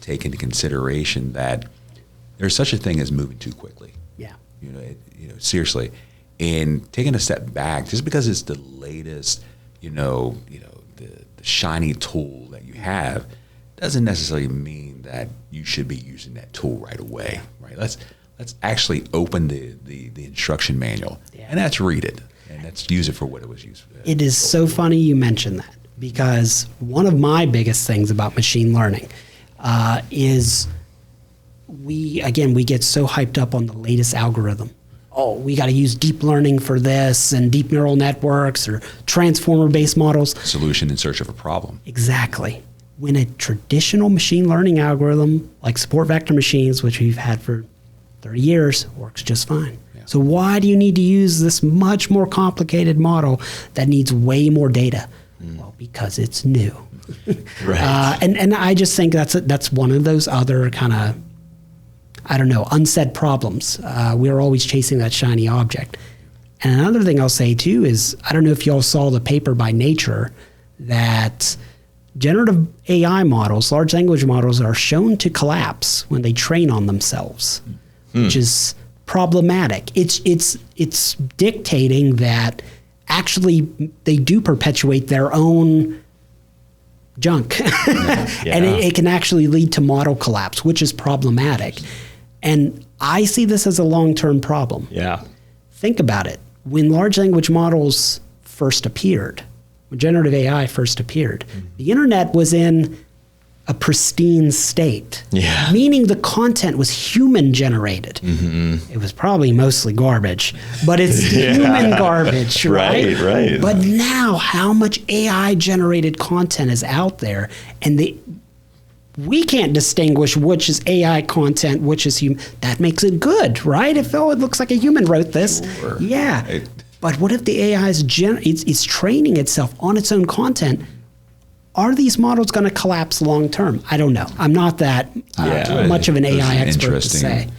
take into consideration that there's such a thing as moving too quickly. Yeah. Seriously. And taking a step back, just because it's the latest, the shiny tool that you have, doesn't necessarily mean that you should be using that tool right away. Right? Let's actually open the instruction manual and let's read it, and let's use it for what it was used for. It is so funny you mention that, because one of my biggest things about machine learning is we get so hyped up on the latest algorithm. Oh, we got to use deep learning for this, and deep neural networks or transformer-based models. Solution in search of a problem. Exactly. When a traditional machine learning algorithm like support vector machines, which we've had for 30 years, works just fine. Yeah. So why do you need to use this much more complicated model that needs way more data? Well, because it's new. Right. And I just think that's one of those other kind of, unsaid problems. We're always chasing that shiny object. And another thing I'll say too is, I don't know if y'all saw the paper by Nature that generative AI models, large language models, are shown to collapse when they train on themselves, which is problematic. It's dictating that actually they do perpetuate their own junk. And it can actually lead to model collapse, which is problematic. And I see this as a long-term problem. Yeah. Think about it. When large language models first appeared, when generative AI first appeared, the internet was in a pristine state, meaning the content was human generated. It was probably mostly garbage, but it's human garbage, right? Right. But now how much AI generated content is out there, and we can't distinguish which is AI content, which is human. That makes it good, right? If, it looks like a human wrote this. Sure. Yeah. But what if the AI is training itself on its own content? Are these models going to collapse long term? I don't know. I'm not that much of an AI expert to say.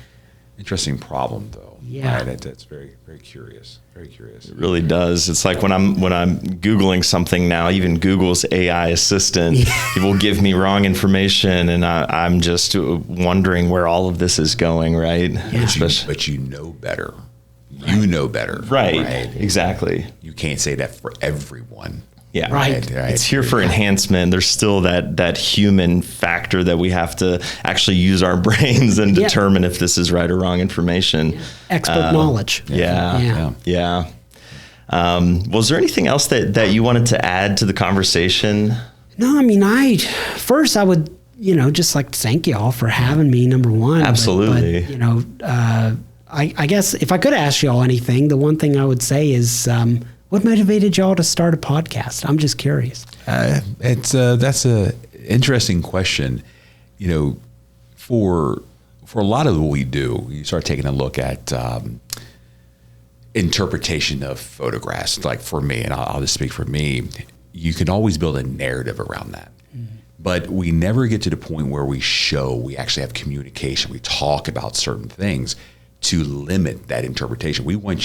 Interesting problem, though. Yeah. Right? That's very, very curious. Very curious. It really does. It's like when I'm Googling something now, even Google's AI assistant, it will give me wrong information, and I'm just wondering where all of this is going, right? Yeah. But you know better. You know better. Right. Exactly. You can't say that for everyone. Yeah, Right. It's here for enhancement. There's still that human factor that we have to actually use our brains and determine if this is right or wrong information. Expert knowledge. Yeah. Was there anything else that you wanted to add to the conversation? No, I mean, I would, just like to thank you all for having me, number one. Absolutely. But, I guess if I could ask you all anything, the one thing I would say is, what motivated y'all to start a podcast? I'm just curious. That's a interesting question. For a lot of what we do, you start taking a look at interpretation of photographs. Like for me, and I'll just speak for me, you can always build a narrative around that. Mm-hmm. But we never get to the point where we actually have communication. We talk about certain things to limit that interpretation. We want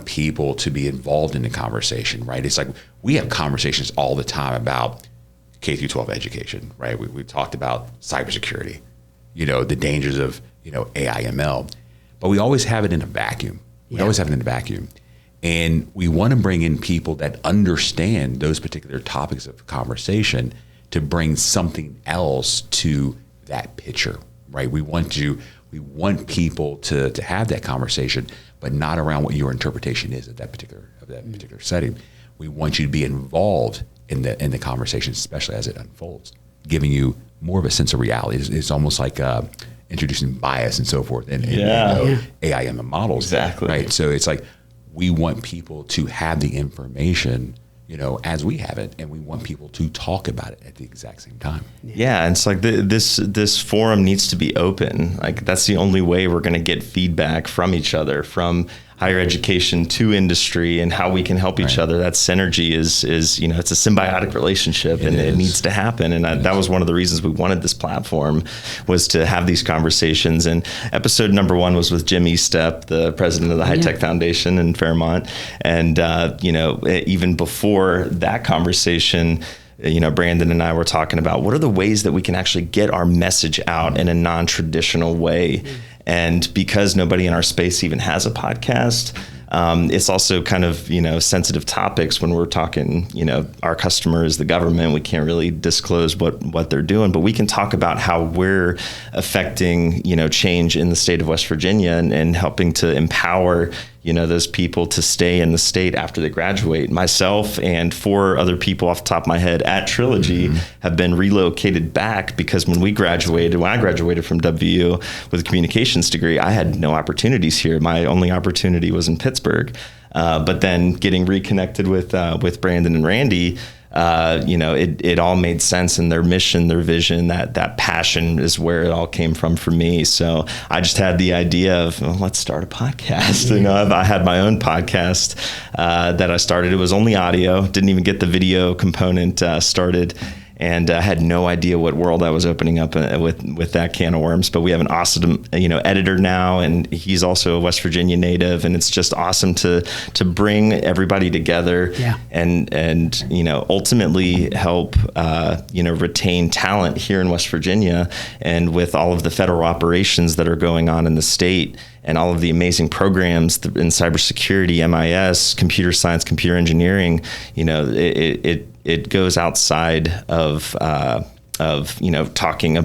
people to be involved in the conversation, right? It's like we have conversations all the time about K through 12 education, right? We talked about cybersecurity, the dangers of, AI, ML, but we always have it in a vacuum. We always have it in a vacuum. And we want to bring in people that understand those particular topics of conversation to bring something else to that picture, right? We want people to have that conversation, but not around what your interpretation is of that particular setting. We want you to be involved in the conversation, especially as it unfolds, giving you more of a sense of reality. It's almost like introducing bias and so forth in AIM models. Exactly. Right. So it's like we want people to have the information, as we have it, and we want people to talk about it at the exact same time. Yeah, and it's like this forum needs to be open. Like that's the only way we're going to get feedback from each other, from higher education to industry, and how we can help each other. That synergy is it's a symbiotic relationship, and it needs to happen. And that was one of the reasons we wanted this platform, was to have these conversations. And episode number 1 was with Jim Estep, the president of the High Tech Foundation in Fairmont. And even before that conversation, Brandon and I were talking about what are the ways that we can actually get our message out in a non-traditional way. And because nobody in our space even has a podcast, it's also kind of, sensitive topics when we're talking, our customer is the government. We can't really disclose what they're doing, but we can talk about how we're affecting, change in the state of West Virginia and helping to empower, those people to stay in the state after they graduate. Myself and 4 other people off the top of my head at Trilogy have been relocated back because when I graduated from WVU with a communications degree, I had no opportunities here. My only opportunity was in Pittsburgh. But then getting reconnected with Brandon and Randy, it all made sense, and their mission, their vision, that passion is where it all came from for me. So I just had the idea of, let's start a podcast. I had my own podcast that I started. It was only audio, didn't even get the video component started. And I had no idea what world I was opening up with that can of worms. But we have an awesome, editor now, and he's also a West Virginia native, and it's just awesome to bring everybody together and ultimately help retain talent here in West Virginia, and with all of the federal operations that are going on in the state. And all of the amazing programs in cybersecurity, MIS, computer science, computer engineering, it goes outside of talking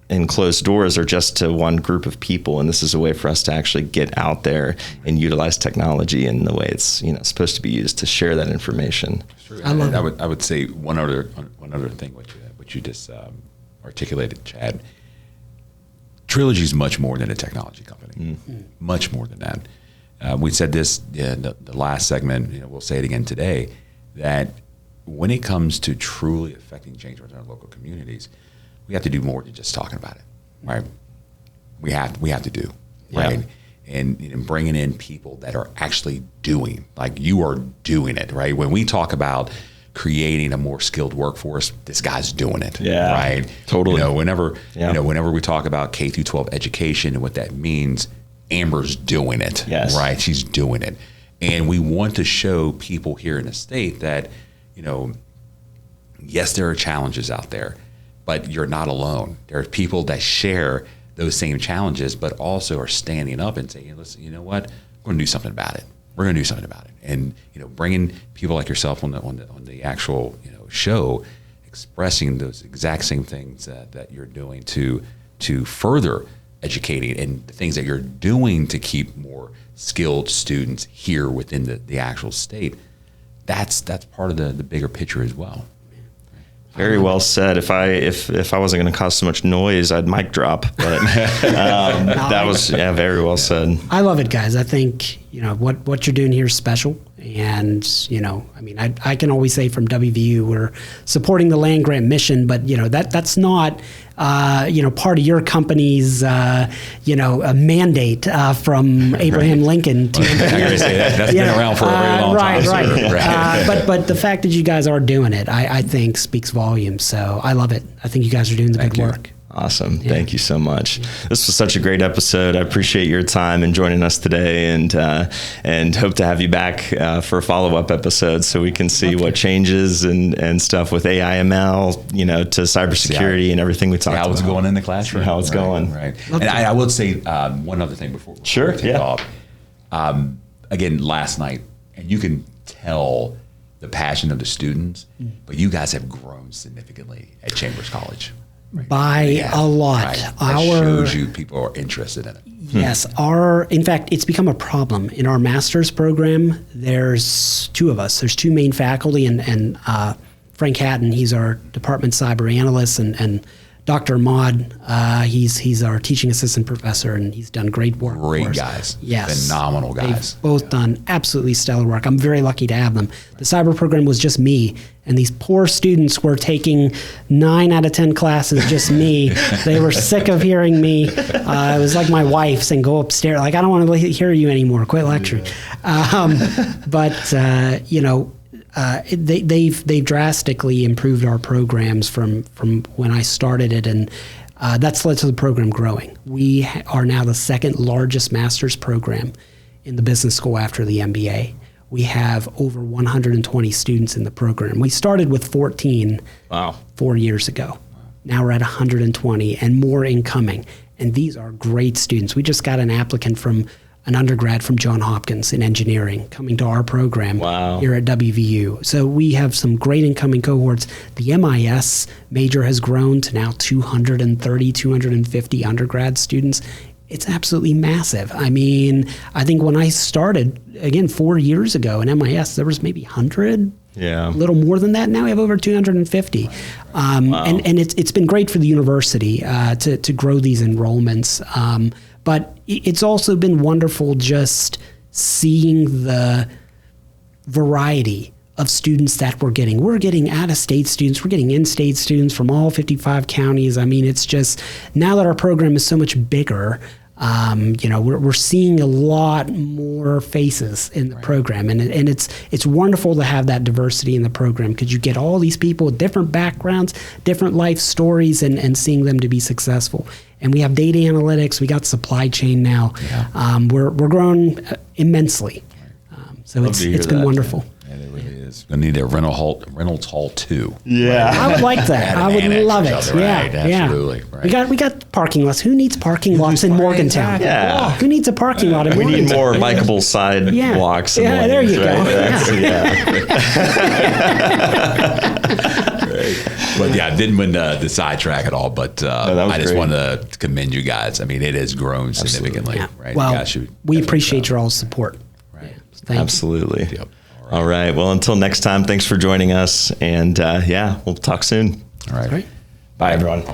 in closed doors or just to one group of people. And this is a way for us to actually get out there and utilize technology in the way it's supposed to be used to share that information. I would say one other thing which you just articulated, Chad. Trilogy is much more than a technology company, much more than that. We said this in the last segment, we'll say it again today, that when it comes to truly affecting change within our local communities, we have to do more than just talking about it, right? We have to do, right? And bringing in people that are actually doing, like you are doing it, right? When we talk about creating a more skilled workforce, this guy's doing it, right? Totally. Whenever we talk about K through 12 education and what that means, Amber's doing it, right? She's doing it. And we want to show people here in the state that, yes, there are challenges out there, but you're not alone. There are people that share those same challenges, but also are standing up and saying, listen, you know what? We're going to do something about it. we're going to do something about it. And bringing people like yourself on the actual show, expressing those exact same things that you're doing to further educating, and the things that you're doing to keep more skilled students here within the actual state. That's part of the bigger picture as well. Very well said. If I wasn't going to cause so much noise, I'd mic drop. But that was very well said. I love it, guys. I think what you're doing here is special, and I can always say from WVU we're supporting the land grant mission, but that's not part of your company's a mandate from Abraham Lincoln. That's been around for a very long time. Right. But the fact that you guys are doing it, I think speaks volumes. So I love it. I think you guys are doing the good work. Awesome. Yeah. Thank you so much. This was such a great episode. I appreciate your time and joining us today, and hope to have you back for a follow-up episode so we can see what changes and stuff with AI/ML, to cybersecurity and everything we talked about. How it's going in the classroom. How it's going. Right. And I will say one other thing before we take off. Again, last night, and you can tell the passion of the students, but you guys have grown significantly at Chambers College. By a lot. Right. That shows you people are interested in it. Yes. In fact, it's become a problem. In our master's program, there's two of us. There's two main faculty, and Frank Hatton, he's our department cyber analyst, and Dr. Ahmad, he's our teaching assistant professor, and he's done great work. Great guys. Yes. Phenomenal guys. They've both done absolutely stellar work. I'm very lucky to have them. The cyber program was just me, and these poor students were taking 9 out of 10 classes, just me. They were sick of hearing me. It was like my wife saying, go upstairs. Like, I don't want to hear you anymore. Quit lecturing. They've drastically improved our programs from when I started it, and that's led to the program growing. We are now the second largest master's program in the business school after the MBA. We have over 120 students in the program. We started with 14 4 years ago. Now we're at 120 and more incoming. And these are great students. We just got an applicant from an undergrad from Johns Hopkins in engineering coming to our program here at WVU. So we have some great incoming cohorts. The MIS major has grown to now 230, 250 undergrad students. It's absolutely massive. I mean, I think when I started, again, 4 years ago in MIS, there was maybe 100, a little more than that. Now we have over 250. And it's been great for the university to grow these enrollments. But it's also been wonderful just seeing the variety of students that we're getting. We're getting out-of-state students. We're getting in-state students from all 55 counties. I mean, it's just, now that our program is so much bigger, we're seeing a lot more faces in the program. And it's wonderful to have that diversity in the program, because you get all these people with different backgrounds, different life stories, and seeing them to be successful. And we have data analytics. We got supply chain now. We're growing immensely. So it's been wonderful. And it really is. Going to need a Reynolds Hall 2. Yeah. I would like that. I would love it. Absolutely. Right. We got parking lots. Who needs parking lots in Morgantown? Yeah. Who needs a parking lot in Morgantown? We need more bikeable sidewalks. Yeah, there you go. But I didn't win the sidetrack at all. But I just wanted to commend you guys. I mean, it has grown significantly. Yeah. Right? Well, we appreciate your all's support. Right. Thank Absolutely. Yep. All right. Well, until next time, thanks for joining us. And we'll talk soon. All right. Bye, everyone.